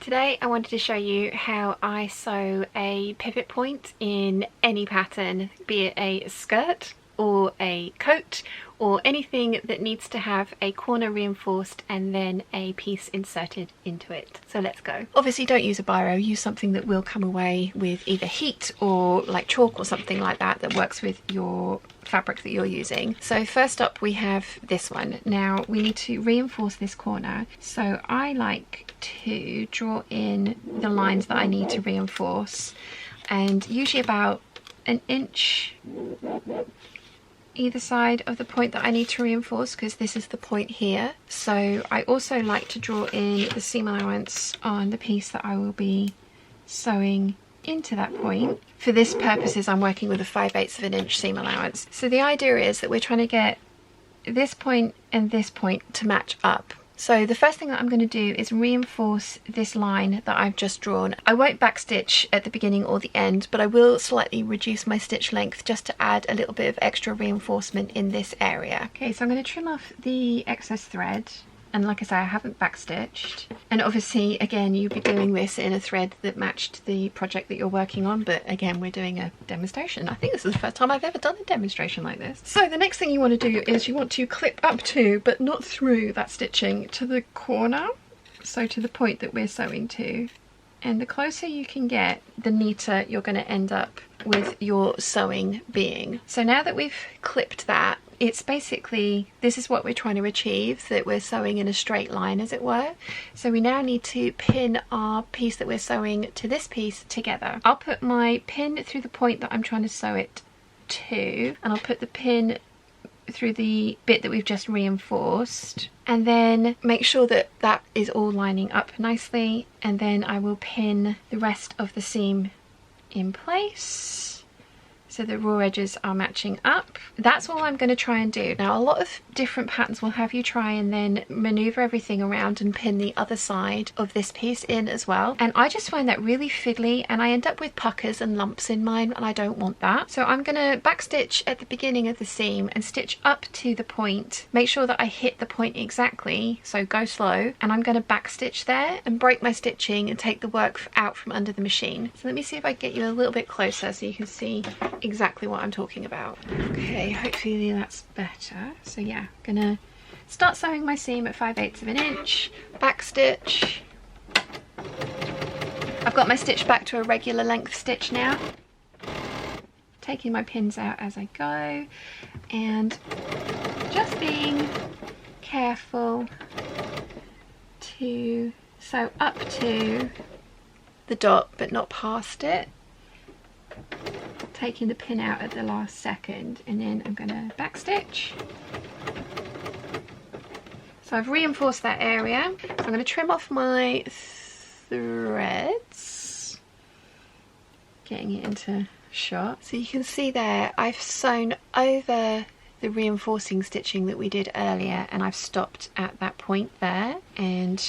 Today I wanted to show you how I sew a pivot point in any pattern, be it a skirt or a coat or anything that needs to have a corner reinforced and then a piece inserted into it. So let's go. Obviously don't use a biro, use something that will come away with either heat or like chalk or something like that that works with your fabric that you're using. So first up we have this one. Now we need to reinforce this corner, so I like to draw in the lines that I need to reinforce, and usually about an inch either side of the point that I need to reinforce, because this is the point here. So I also like to draw in the seam allowance on the piece that I will be sewing into that point. For this purposes I'm working with a 5/8 of an inch seam allowance. So the idea is that we're trying to get this point and this point to match up. So the first thing that I'm going to do is reinforce this line that I've just drawn. I won't backstitch at the beginning or the end, but I will slightly reduce my stitch length just to add a little bit of extra reinforcement in this area. Okay, so I'm going to trim off the excess thread. And like I say, I haven't backstitched. And obviously, again, you'll be doing this in a thread that matched the project that you're working on. But again, we're doing a demonstration. I think this is the first time I've ever done a demonstration like this. So the next thing you want to do is you want to clip up to, but not through that stitching, to the corner. So to the point that we're sewing to. And the closer you can get, the neater you're going to end up with your sewing being. So now that we've clipped that, it's basically, this is what we're trying to achieve, that we're sewing in a straight line, as it were. So we now need to pin our piece that we're sewing to this piece together. I'll put my pin through the point that I'm trying to sew it to, and I'll put the pin through the bit that we've just reinforced, and then make sure that that is all lining up nicely, and then I will pin the rest of the seam in place so the raw edges are matching up. That's all I'm going to try and do. Now a lot of different patterns will have you try and then maneuver everything around and pin the other side of this piece in as well, and I just find that really fiddly and I end up with puckers and lumps in mine, and I don't want that. So I'm going to backstitch at the beginning of the seam and stitch up to the point, make sure that I hit the point exactly, so go slow, and I'm going to backstitch there and break my stitching and take the work out from under the machine. So let me see if I can get you a little bit closer so you can see exactly what I'm talking about. Okay, hopefully that's better. So yeah, I'm gonna start sewing my seam at 5/8 of an inch, backstitch. I've got my stitch back to a regular length stitch now, taking my pins out as I go and just being careful to sew up to the dot but not past it, taking the pin out at the last second, and then I'm going to backstitch. So I've reinforced that area. So I'm going to trim off my threads, getting it into shot. So you can see there I've sewn over the reinforcing stitching that we did earlier, and I've stopped at that point there, and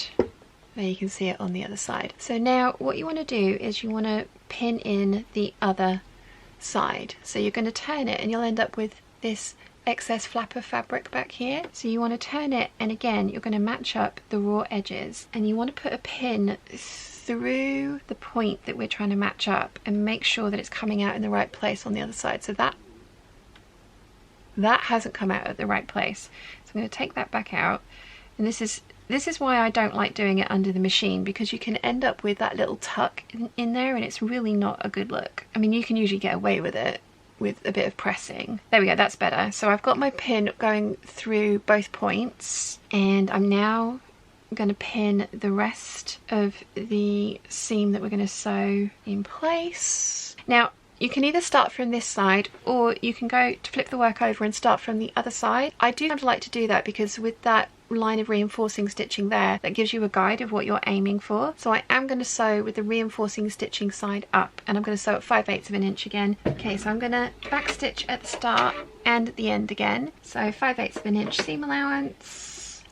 there you can see it on the other side. So now what you want to do is you want to pin in the other side. So you're going to turn it and you'll end up with this excess flap of fabric back here. So you want to turn it, and again you're going to match up the raw edges, and you want to put a pin through the point that we're trying to match up and make sure that it's coming out in the right place on the other side. So that hasn't come out at the right place. So I'm going to take that back out, and this is why I don't like doing it under the machine, because you can end up with that little tuck in there and it's really not a good look. I mean, you can usually get away with it with a bit of pressing. There we go, that's better. So I've got my pin going through both points, and I'm now going to pin the rest of the seam that we're going to sew in place. Now you can either start from this side or you can go to flip the work over and start from the other side. I do like to do that because with that line of reinforcing stitching there, that gives you a guide of what you're aiming for. So I am going to sew with the reinforcing stitching side up, and I'm going to sew at 5/8 of an inch again. Okay, so I'm going to backstitch at the start and at the end again. So 5/8 of an inch seam allowance.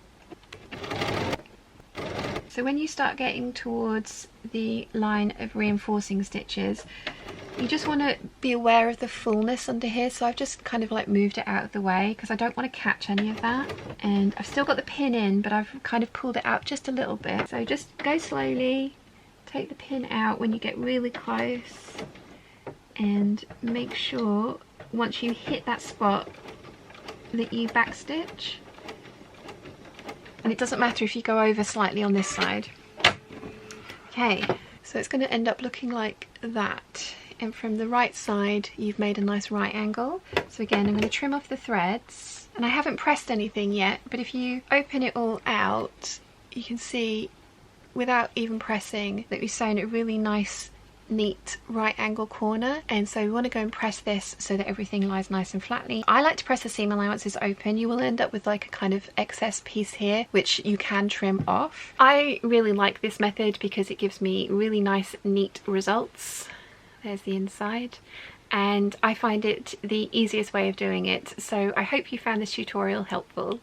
So when you start getting towards the line of reinforcing stitches, you just want to be aware of the fullness under here. So I've just kind of like moved it out of the way because I don't want to catch any of that. And I've still got the pin in, but I've kind of pulled it out just a little bit. So just go slowly, take the pin out when you get really close and make sure once you hit that spot that you backstitch. And it doesn't matter if you go over slightly on this side. Okay, so it's going to end up looking like that. And from the right side, you've made a nice right angle. So again, I'm going to trim off the threads. And I haven't pressed anything yet, but if you open it all out, you can see without even pressing that we've sewn a really nice, neat right angle corner. And so we want to go and press this so that everything lies nice and flatly. I like to press the seam allowances open. You will end up with like a kind of excess piece here, which you can trim off. I really like this method because it gives me really nice, neat results. There's the inside, and I find it the easiest way of doing it. So I hope you found this tutorial helpful.